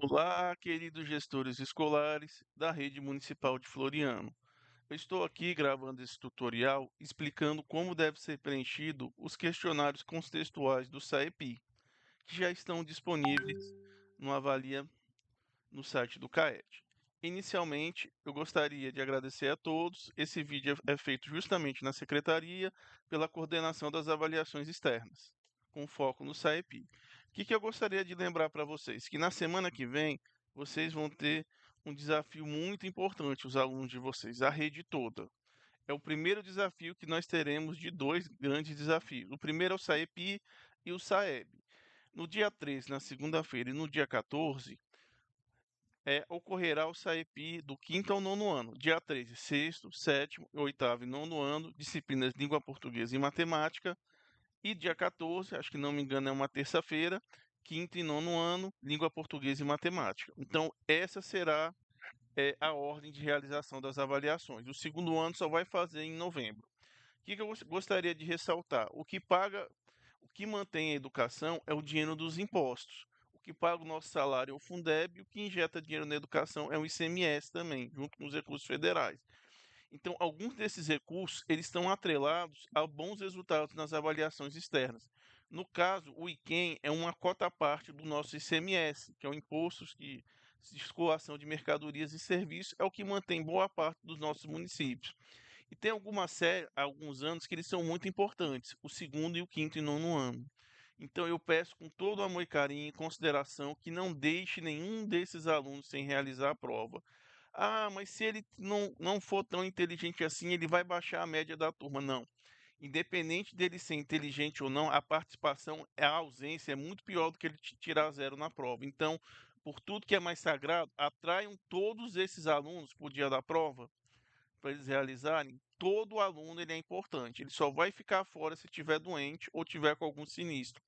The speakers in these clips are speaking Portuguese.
Olá, queridos gestores escolares da Rede Municipal de Floriano. Eu estou aqui gravando esse tutorial explicando como deve ser preenchido os questionários contextuais do SAEP, que já estão disponíveis no Avalia no site do CAET. Inicialmente, eu gostaria de agradecer a todos. Esse vídeo é feito justamente na secretaria pela coordenação das avaliações externas, com foco no SAEP. O que eu gostaria de lembrar para vocês? Que na semana que vem, vocês vão ter um desafio muito importante, os alunos de vocês, a rede toda. É o primeiro desafio que nós teremos de dois grandes desafios. O primeiro é o SAEP e o SAEB. No dia 13, na segunda-feira, e no dia 14, ocorrerá o SAEP do quinto ao nono ano, dia 13, sexto, sétimo, oitavo e nono ano, disciplinas Língua Portuguesa e Matemática, e dia 14, acho que não me engano é uma terça-feira, quinto e nono ano, Língua Portuguesa e Matemática. Então, essa será a ordem de realização das avaliações. O segundo ano só vai fazer em novembro. O que eu gostaria de ressaltar? O que mantém a educação é o dinheiro dos impostos. O que paga o nosso salário é o Fundeb, e o que injeta dinheiro na educação é o ICMS também, junto com os recursos federais. Então, alguns desses recursos eles estão atrelados a bons resultados nas avaliações externas. No caso, o IQEM é uma cota à parte do nosso ICMS, que é o Imposto de Circulação de Mercadorias e Serviços, é o que mantém boa parte dos nossos municípios. E tem alguns anos que eles são muito importantes, o segundo e o quinto e nono ano. Então eu peço com todo amor e carinho e consideração que não deixe nenhum desses alunos sem realizar a prova. Ah, mas se ele não for tão inteligente assim, ele vai baixar a média da turma. Não. Independente dele ser inteligente ou não, a participação, a ausência é muito pior do que ele tirar zero na prova. Então, por tudo que é mais sagrado, atraiam todos esses alunos para o dia da prova para eles realizarem. Todo aluno ele é importante. Ele só vai ficar fora se estiver doente ou tiver com algum sinistro.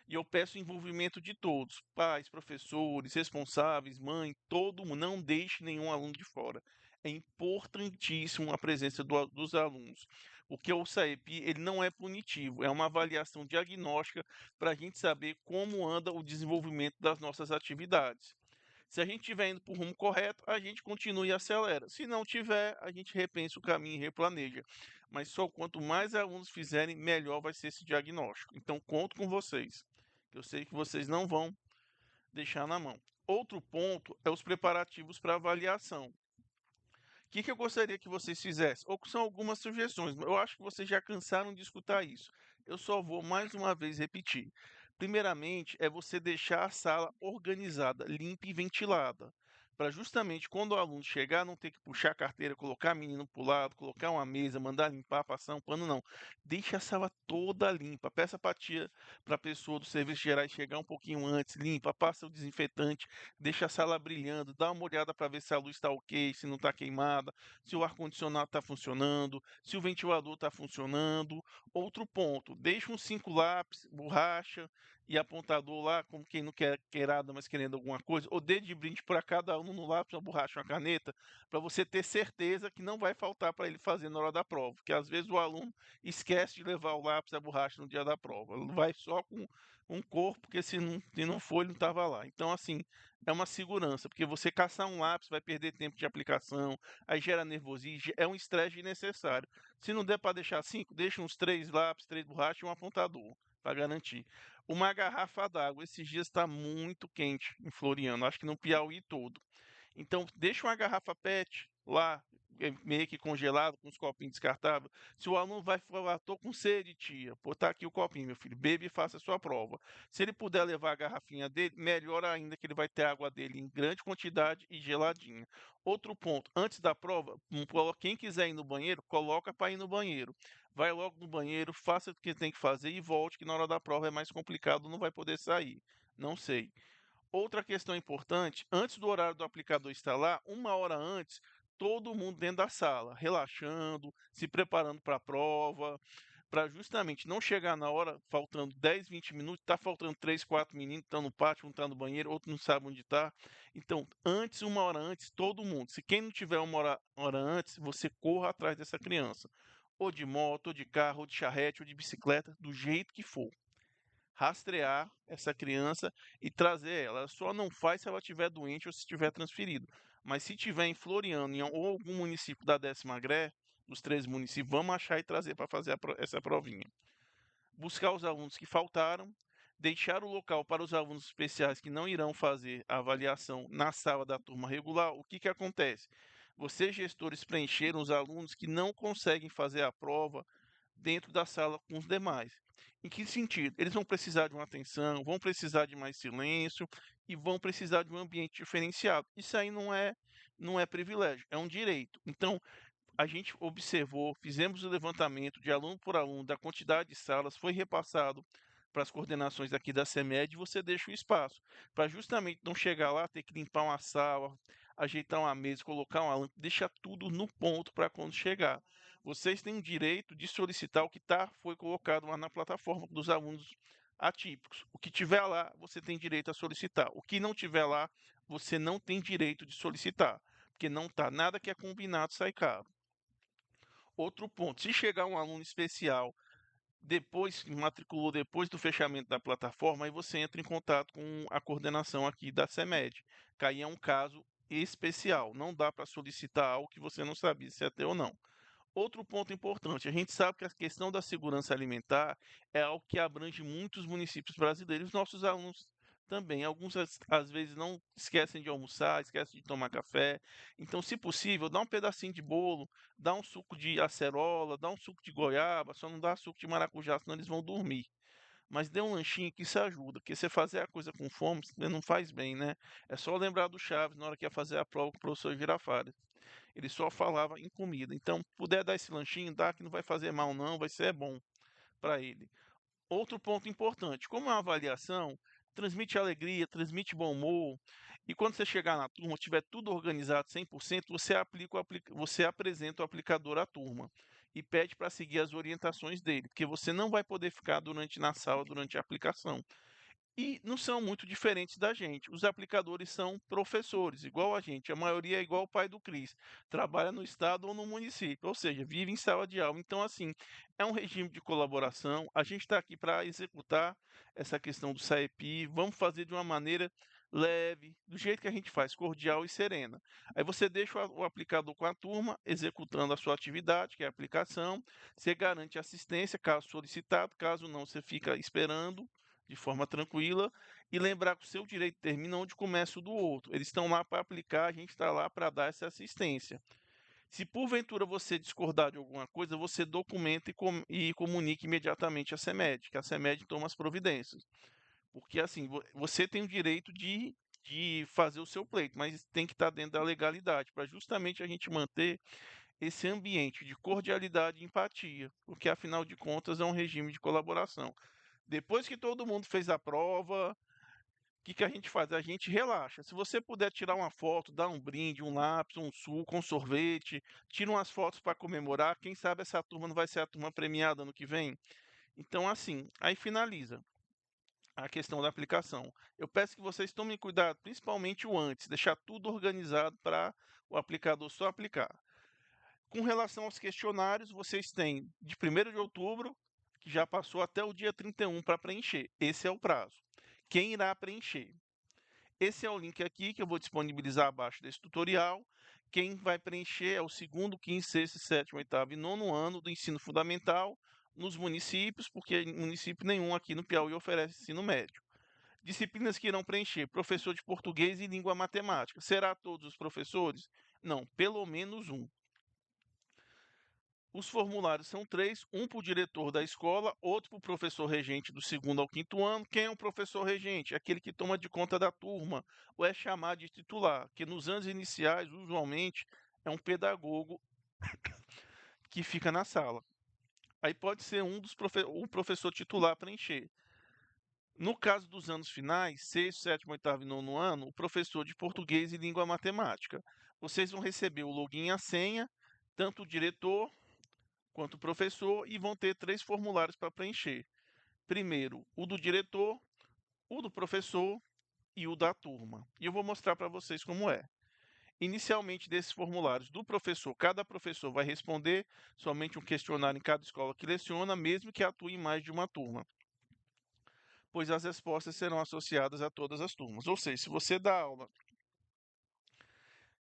E eu peço o envolvimento de todos, pais, professores, responsáveis, mãe, todo mundo. Não deixe nenhum aluno de fora. É importantíssimo a presença dos alunos, porque o SAEP ele não é punitivo, é uma avaliação diagnóstica para a gente saber como anda o desenvolvimento das nossas atividades. Se a gente estiver indo para o rumo correto, a gente continua e acelera. Se não tiver, a gente repensa o caminho e replaneja. Mas só quanto mais alunos fizerem, melhor vai ser esse diagnóstico. Então, conto com vocês. Eu sei que vocês não vão deixar na mão. Outro ponto é os preparativos para avaliação. O que eu gostaria que vocês fizessem? Ou são algumas sugestões, mas eu acho que vocês já cansaram de escutar isso. Eu só vou mais uma vez repetir. Primeiramente, é você deixar a sala organizada, limpa e ventilada, para justamente quando o aluno chegar, não ter que puxar a carteira, colocar menino para o lado, colocar uma mesa, mandar limpar, passar um pano, não. Deixe a sala toda limpa. Peça para a pessoa do serviço gerais chegar um pouquinho antes, limpa, passa o desinfetante, deixa a sala brilhando, dá uma olhada para ver se a luz está ok, se não está queimada, se o ar-condicionado está funcionando, se o ventilador está funcionando. Outro ponto, deixa uns 5 lápis, borracha e apontador lá, como quem não quer queirada, mas querendo alguma coisa, ou dê de brinde para cada um no lápis, uma borracha, uma caneta, para você ter certeza que não vai faltar para ele fazer na hora da prova, porque às vezes o aluno esquece de levar o lápis e a borracha no dia da prova, ele vai só com um corpo, porque se não for, ele não estava lá. Então, assim, é uma segurança, porque você caçar um lápis vai perder tempo de aplicação, aí gera nervosismo, é um estresse desnecessário. Se não der para deixar 5, deixa uns 3 lápis, 3 borrachas e um apontador, para garantir. Uma garrafa d'água, esses dias está muito quente em Floriano, acho que no Piauí todo. Então, deixa uma garrafa PET lá, meio que congelado, com os copinhos descartáveis. Se o aluno vai falar, tô com sede, tia, pô, tá aqui o copinho, meu filho, bebe e faça a sua prova. Se ele puder levar a garrafinha dele, melhor ainda, que ele vai ter água dele em grande quantidade e geladinha. Outro ponto, antes da prova, quem quiser ir no banheiro, coloca para ir no banheiro. Vai logo no banheiro, faça o que tem que fazer e volte, que na hora da prova é mais complicado, não vai poder sair. Não sei. Outra questão importante, antes do horário do aplicador instalar, 1 hora antes, todo mundo dentro da sala, relaxando, se preparando para a prova, para justamente não chegar na hora, faltando 10, 20 minutos, está faltando 3, 4 meninos, estão no pátio, um está no banheiro, outro não sabe onde está. Então, 1 hora antes, todo mundo. Se quem não tiver 1 hora antes, você corra atrás dessa criança. Ou de moto, ou de carro, ou de charrete, ou de bicicleta, do jeito que for. rastrear essa criança e trazer ela. Ela só não faz se ela estiver doente ou se estiver transferido. Mas se tiver em Floriano ou algum município da 10ª, dos 13 municípios, vamos achar e trazer para fazer essa provinha. Buscar os alunos que faltaram, deixar o local para os alunos especiais que não irão fazer a avaliação na sala da turma regular. O que, que acontece? Vocês, gestores, preencheram os alunos que não conseguem fazer a prova dentro da sala com os demais. Em que sentido? Eles vão precisar de uma atenção, vão precisar de mais silêncio e vão precisar de um ambiente diferenciado. Isso aí não é privilégio, é um direito. Então, a gente observou, fizemos o levantamento de aluno por aluno da quantidade de salas, foi repassado para as coordenações aqui da CEMED, e você deixa o espaço, para justamente não chegar lá, ter que limpar uma sala, ajeitar uma mesa, colocar uma lâmpada, deixa tudo no ponto para quando chegar. Vocês têm o direito de solicitar o que foi colocado lá na plataforma dos alunos atípicos. O que tiver lá, você tem direito a solicitar. O que não tiver lá, você não tem direito de solicitar, porque não está nada que é combinado sai caro. Outro ponto, se chegar um aluno especial depois, matriculou depois do fechamento da plataforma, aí você entra em contato com a coordenação aqui da CEMED, que aí é um caso especial, não dá para solicitar algo que você não sabia se é teu ou não. Outro ponto importante, a gente sabe que a questão da segurança alimentar é algo que abrange muitos municípios brasileiros, nossos alunos também. Alguns às vezes não esquecem de almoçar, esquecem de tomar café. Então, se possível, dá um pedacinho de bolo, dá um suco de acerola, dá um suco de goiaba, só não dá suco de maracujá, senão eles vão dormir. Mas dê um lanchinho que isso ajuda, porque você fazer a coisa com fome não faz bem, né? É só lembrar do Chaves na hora que ia fazer a prova com o professor Girafales. Ele só falava em comida. Então, puder dar esse lanchinho, dá que não vai fazer mal não, vai ser bom para ele. Outro ponto importante, como é uma avaliação, transmite alegria, transmite bom humor, e quando você chegar na turma, tiver tudo organizado 100%, você apresenta o aplicador à turma e pede para seguir as orientações dele, porque você não vai poder ficar na sala durante a aplicação. E não são muito diferentes da gente. Os aplicadores são professores, igual a gente. A maioria é igual o pai do Cris. Trabalha no estado ou no município, ou seja, vive em sala de aula. Então, assim, é um regime de colaboração. A gente está aqui para executar essa questão do SAEPI. Vamos fazer de uma maneira leve, do jeito que a gente faz, cordial e serena. Aí você deixa o aplicador com a turma, executando a sua atividade, que é a aplicação. Você garante assistência, caso solicitado. Caso não, você fica esperando de forma tranquila e lembrar que o seu direito termina onde começa o do outro. Eles estão lá para aplicar, a gente está lá para dar essa assistência. Se porventura você discordar de alguma coisa, você documenta e comunique imediatamente à CEMED, que a CEMED toma as providências. Porque assim, você tem o direito de fazer o seu pleito, mas tem que estar dentro da legalidade, para justamente a gente manter esse ambiente de cordialidade e empatia, porque afinal de contas é um regime de colaboração. Depois que todo mundo fez a prova, o que, que a gente faz? A gente relaxa. Se você puder tirar uma foto, dar um brinde, um lápis, um suco, um sorvete, tira umas fotos para comemorar. Quem sabe essa turma não vai ser a turma premiada ano que vem? Então, assim, aí finaliza a questão da aplicação. Eu peço que vocês tomem cuidado, principalmente o antes, deixar tudo organizado para o aplicador só aplicar. Com relação aos questionários, vocês têm de 1º de outubro, que já passou, até o dia 31 para preencher. Esse é o prazo. Quem irá preencher? Esse é o link aqui que eu vou disponibilizar abaixo desse tutorial. Quem vai preencher é o 2º, 5º, 6º, 7º, 8º e 9º ano do ensino fundamental nos municípios, porque município nenhum aqui no Piauí oferece ensino médio. Disciplinas que irão preencher: professor de português e língua matemática. Será todos os professores? Não, pelo menos um. Os formulários são 3, um para o diretor da escola, outro para o professor regente do 2º ao 5º ano. Quem é o professor regente? É aquele que toma de conta da turma, ou é chamado de titular, que nos anos iniciais, usualmente, é um pedagogo que fica na sala. Aí pode ser o professor titular preencher. No caso dos anos finais, 6º, 7º, 8º e 9º ano, o professor de português e língua matemática. Vocês vão receber o login e a senha, tanto o diretor quanto o professor, e vão ter 3 formulários para preencher. Primeiro, o do diretor, o do professor e o da turma. E eu vou mostrar para vocês como é. Inicialmente, desses formulários do professor, cada professor vai responder somente um questionário em cada escola que leciona, mesmo que atue em mais de uma turma. pois as respostas serão associadas a todas as turmas. Ou seja, se você dá aula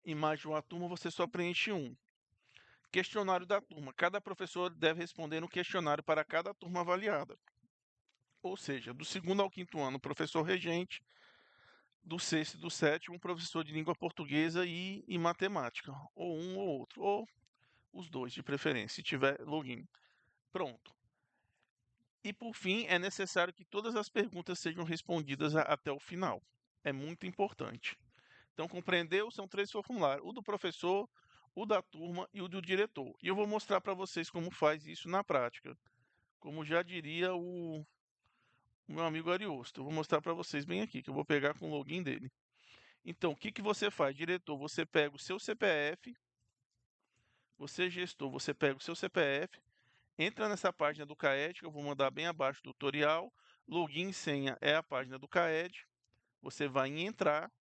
em mais de uma turma, você só preenche um. Questionário da turma. Cada professor deve responder um questionário para cada turma avaliada. Ou seja, do segundo ao quinto ano, professor regente, do sexto e do sétimo, professor de língua portuguesa e matemática. Ou um ou outro, ou os dois de preferência, se tiver login. Pronto. E por fim, é necessário que todas as perguntas sejam respondidas até o final. É muito importante. Então, compreendeu? São 3 formulários: o do professor, o da turma e o do diretor. E eu vou mostrar para vocês como faz isso na prática. Como já diria o meu amigo Ariosto. Eu vou mostrar para vocês bem aqui, que eu vou pegar com o login dele. Então, o que, que você faz, diretor? Você pega o seu CPF, você gestor, você pega o seu CPF, entra nessa página do CAED, que eu vou mandar bem abaixo do tutorial. Login e senha é a página do CAED. Você vai em entrar,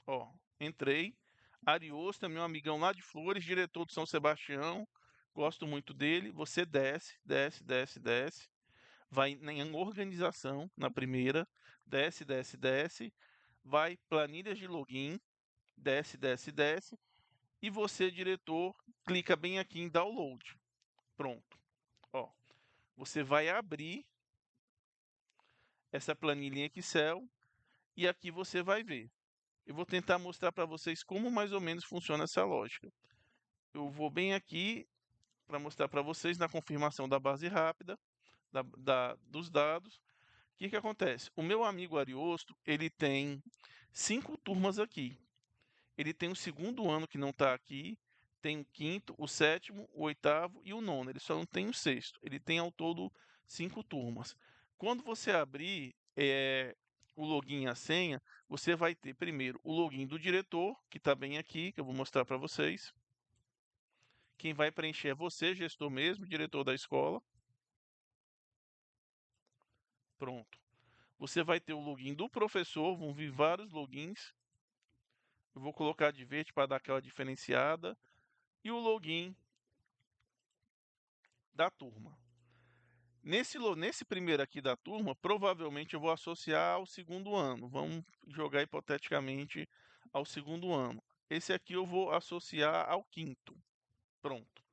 ó, entrei. Ariosto é meu amigão lá de Flores, diretor do São Sebastião. Gosto muito dele. Você desce, desce, desce, desce. Vai em organização, na primeira. Desce, desce, desce. Vai planilhas de login. Desce, desce, desce. E você, diretor, clica bem aqui em download. Pronto. Ó, você vai abrir essa planilha em Excel e aqui você vai ver. Eu vou tentar mostrar para vocês como mais ou menos funciona essa lógica. Eu vou bem aqui para mostrar para vocês na confirmação da base rápida dos dados. O que, que acontece? O meu amigo Ariosto, ele tem 5 turmas aqui. Ele tem o segundo ano que não está aqui, tem o quinto, o sétimo, o oitavo e o nono. Ele só não tem o sexto. Ele tem ao todo 5 turmas. Quando você abrir o login e a senha, você vai ter primeiro o login do diretor, que está bem aqui, que eu vou mostrar para vocês. Quem vai preencher é você, gestor mesmo, diretor da escola. Pronto. Você vai ter o login do professor, vão vir vários logins. Eu vou colocar de verde para dar aquela diferenciada. E o login da turma. Nesse primeiro aqui da turma, provavelmente eu vou associar ao segundo ano. Vamos jogar hipoteticamente ao segundo ano. Esse aqui eu vou associar ao quinto. Pronto.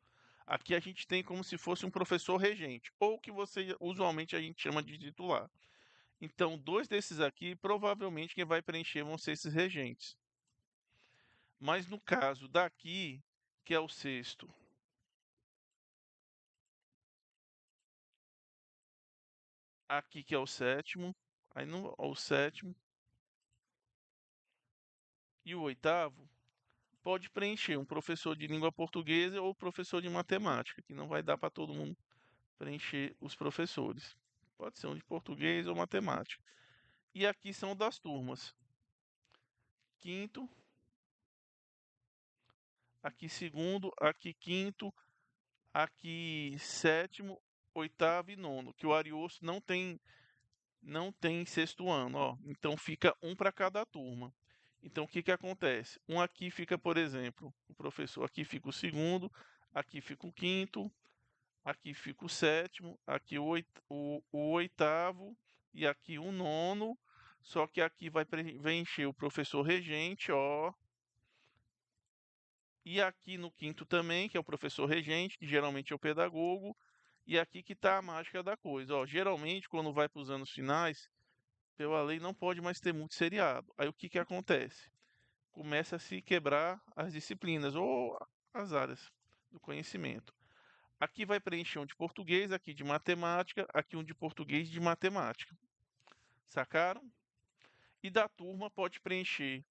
Aqui a gente tem como se fosse um professor regente, ou que você usualmente a gente chama de titular. Então, 2 desses aqui, provavelmente quem vai preencher vão ser esses regentes. Mas no caso daqui, que é o sexto, aqui que é o sétimo, aí não, o sétimo e o oitavo, pode preencher um professor de língua portuguesa ou professor de matemática, que não vai dar para todo mundo preencher os professores. Pode ser um de português ou matemática. E aqui são das turmas. Quinto, aqui segundo, aqui quinto, aqui sétimo, oitavo e nono, que o Ariosto não tem sexto ano, ó. Então fica um para cada turma. Então o que que acontece? Um aqui fica, por exemplo, o professor aqui fica o segundo, aqui fica o quinto, aqui fica o sétimo, aqui o oitavo e aqui o nono. Só que aqui vai preencher o professor regente, ó. E aqui no quinto também, que é o professor regente, que geralmente é o pedagogo. E aqui que está a mágica da coisa. Ó, geralmente, quando vai para os anos finais, pela lei não pode mais ter muito seriado. Aí o que, que acontece? Começa a se quebrar as disciplinas ou as áreas do conhecimento. Aqui vai preencher um de português, aqui de matemática, aqui um de português e de matemática. Sacaram? E da turma pode preencher.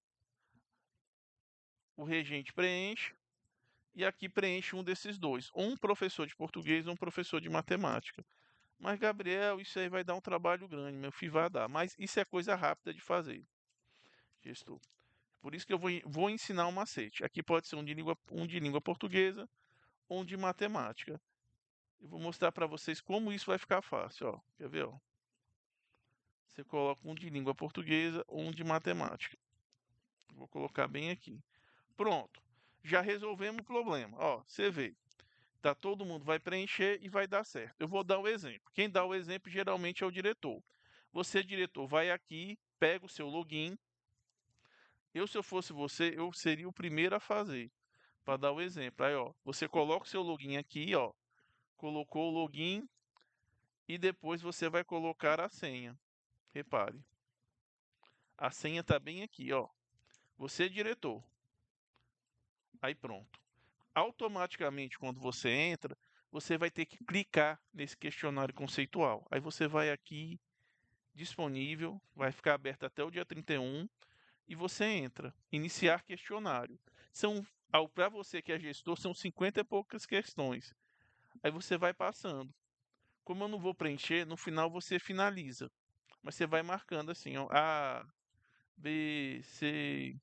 O regente preenche e aqui preenche um desses dois, ou um professor de português ou um professor de matemática. Mas, Gabriel, isso aí vai dar um trabalho grande, meu filho, vai dar. Mas isso é coisa rápida de fazer, gestor. Por isso que eu vou ensinar um macete. Aqui pode ser um de língua portuguesa ou um de matemática. Eu vou mostrar para vocês como isso vai ficar fácil. Ó. Quer ver? Ó? Você coloca um de língua portuguesa ou um de matemática. Vou colocar bem aqui. Pronto. Já resolvemos o problema. Ó, você vê. Tá, todo mundo vai preencher e vai dar certo. Eu vou dar o exemplo. Quem dá o exemplo geralmente é o diretor. Você, diretor, vai aqui, pega o seu login. Se eu fosse você, eu seria o primeiro a fazer, para dar o exemplo. Aí, ó, você coloca o seu login aqui, ó, colocou o login e depois você vai colocar a senha. Repare, a senha está bem aqui, ó. Você, diretor. Aí pronto. Automaticamente, quando você entra, você vai ter que clicar nesse questionário conceitual. Aí você vai aqui, disponível, vai ficar aberto até o dia 31 e você entra. Iniciar questionário. São, para você que é gestor, são 50 e poucas questões. Aí você vai passando. Como eu não vou preencher, no final você finaliza. Mas você vai marcando assim, ó, A, B, C,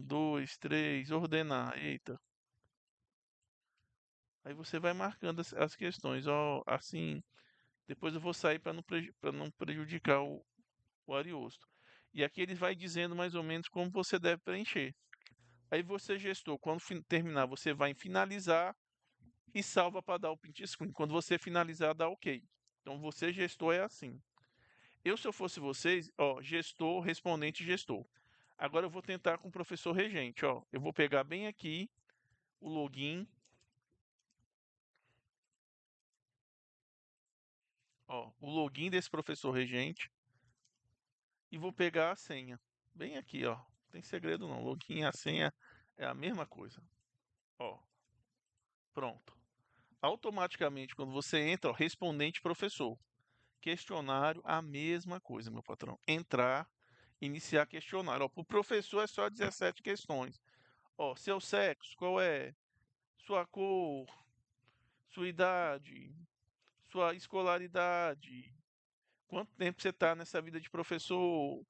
2, 3, ordenar. Eita. Aí você vai marcando as questões, ó, assim. Depois eu vou sair para não prejudicar o Ariosto. E aqui ele vai dizendo mais ou menos como você deve preencher. Aí você, gestor, quando terminar, você vai em finalizar e salva para dar o print screen. Quando você finalizar, dá OK. Então você, gestor, é assim. Se eu fosse vocês, ó, gestor, respondente, gestor. Agora eu vou tentar com o professor regente, ó. Eu vou pegar bem aqui o login, ó, o login desse professor regente e vou pegar a senha. Bem aqui, ó. Não tem segredo não. Login e a senha é a mesma coisa. Ó, pronto. Automaticamente, quando você entra, ó, respondente professor. Questionário, a mesma coisa, meu patrão. Entrar, iniciar questionário. Para o professor é só 17 questões. Ó, seu sexo, qual é? Sua cor, sua idade, sua escolaridade, quanto tempo você está nessa vida de professor,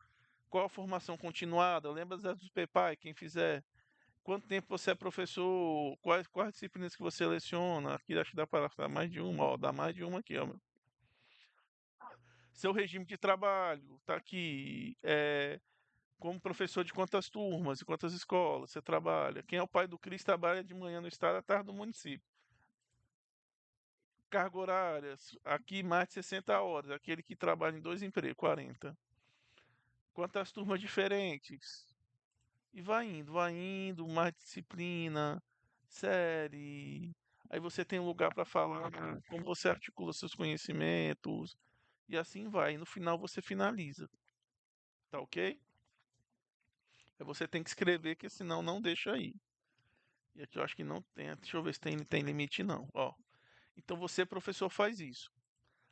qual a formação continuada, lembra das do PPAI, quem fizer, quanto tempo você é professor, quais disciplinas que você leciona, aqui acho que dá para dar mais de uma, ó, dá mais de uma aqui, ó, meu. Seu regime de trabalho, tá aqui, como professor de quantas turmas e quantas escolas você trabalha, quem é o pai do Cris trabalha de manhã no estado, à tarde no município. Carga horária, aqui mais de 60 horas, aquele que trabalha em dois empregos, 40. Quantas turmas diferentes? E vai indo, mais disciplina, série. Aí você tem um lugar para falar como você articula seus conhecimentos, e assim vai. E no final você finaliza, tá ok? Aí você tem que escrever, que senão não deixa aí. E aqui eu acho que não tem, deixa eu ver se tem limite não, ó. Então você, professor, faz isso.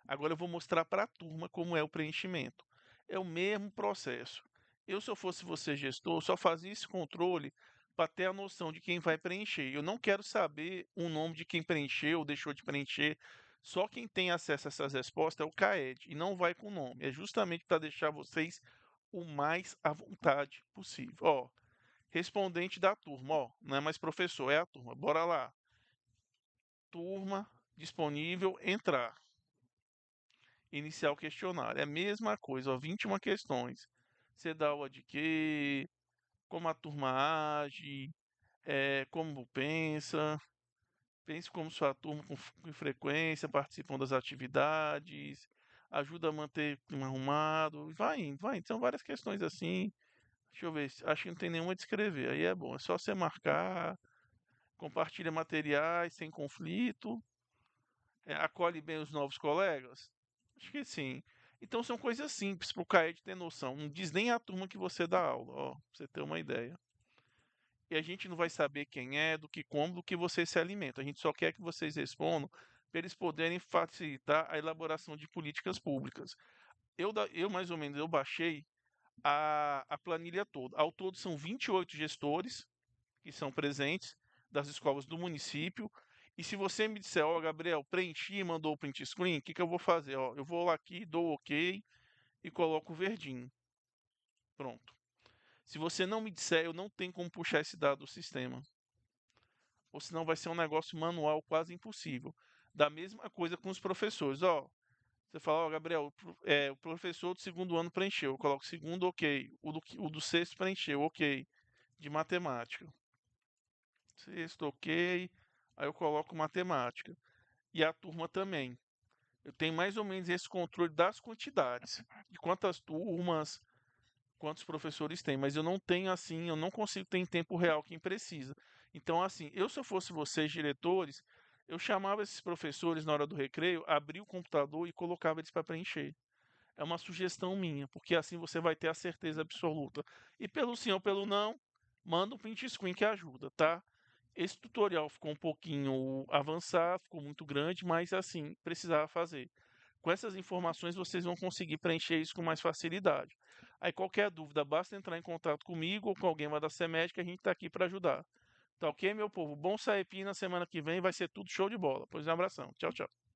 Agora eu vou mostrar para a turma como é o preenchimento. É o mesmo processo. Se eu fosse você, gestor, só fazia esse controle para ter a noção de quem vai preencher. Eu não quero saber o nome de quem preencheu ou deixou de preencher. Só quem tem acesso a essas respostas é o CAED e não vai com o nome. É justamente para deixar vocês o mais à vontade possível. Ó, respondente da turma, ó, não é mais professor, é a turma. Bora lá. Turma disponível, entrar. Iniciar o questionário. É a mesma coisa, ó, 21 questões. Você dá o de quê, como a turma age, como pensa, pense como sua turma com frequência, participam das atividades, ajuda a manter o clima arrumado, vai indo, vai indo. São várias questões assim. Deixa eu ver, acho que não tem nenhuma de escrever, aí é bom, é só você marcar, compartilha materiais sem conflito, acolhe bem os novos colegas? Acho que sim. Então são coisas simples para o CAED ter noção. Não diz nem a turma que você dá aula, ó, pra você ter uma ideia. E a gente não vai saber quem é, do que como, do que você se alimenta. A gente só quer que vocês respondam para eles poderem facilitar a elaboração de políticas públicas. Eu mais ou menos, eu baixei a planilha toda. Ao todo são 28 gestores que são presentes das escolas do município. E se você me disser, ó, Gabriel, preenchi e mandou o print screen, o que, que eu vou fazer? Ó, eu vou lá aqui, dou OK e coloco o verdinho. Pronto. Se você não me disser, eu não tenho como puxar esse dado do sistema. Ou senão vai ser um negócio manual quase impossível. Da mesma coisa com os professores. Ó, você fala, ó, Gabriel, o professor do segundo ano preencheu. Eu coloco segundo, OK. O do sexto preencheu, OK. De matemática. Sexto, OK. Aí eu coloco matemática. E a turma também. Eu tenho mais ou menos esse controle das quantidades, de quantas turmas, quantos professores tem, mas eu não tenho assim, eu não consigo ter em tempo real quem precisa. Então, assim, eu se eu fosse vocês, diretores, eu chamava esses professores na hora do recreio, abria o computador e colocava eles para preencher. É uma sugestão minha, porque assim você vai ter a certeza absoluta. E pelo sim ou pelo não, manda um print screen que ajuda, tá? Esse tutorial ficou um pouquinho avançado, ficou muito grande, mas assim, precisava fazer. Com essas informações vocês vão conseguir preencher isso com mais facilidade. Aí qualquer dúvida, basta entrar em contato comigo ou com alguém lá da CEMED que a gente está aqui para ajudar. Tá ok, meu povo? Bom sair na semana que vem, vai ser tudo show de bola. Pois um abração. Tchau, tchau.